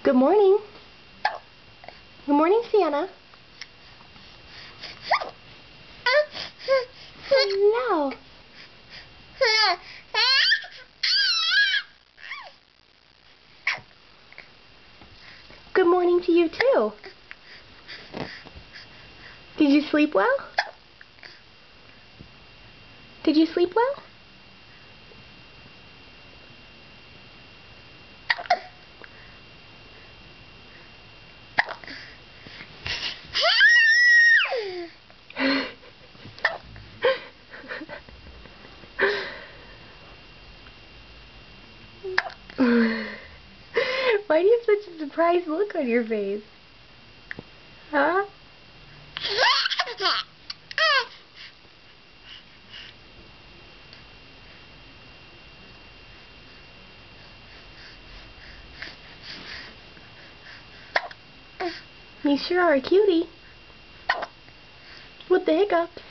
Good morning. Good morning, Sienna. Hello. Good morning to you, too. Did you sleep well? Did you sleep well? Why do you have such a surprised look on your face? Huh? You sure are a cutie. With the hiccups.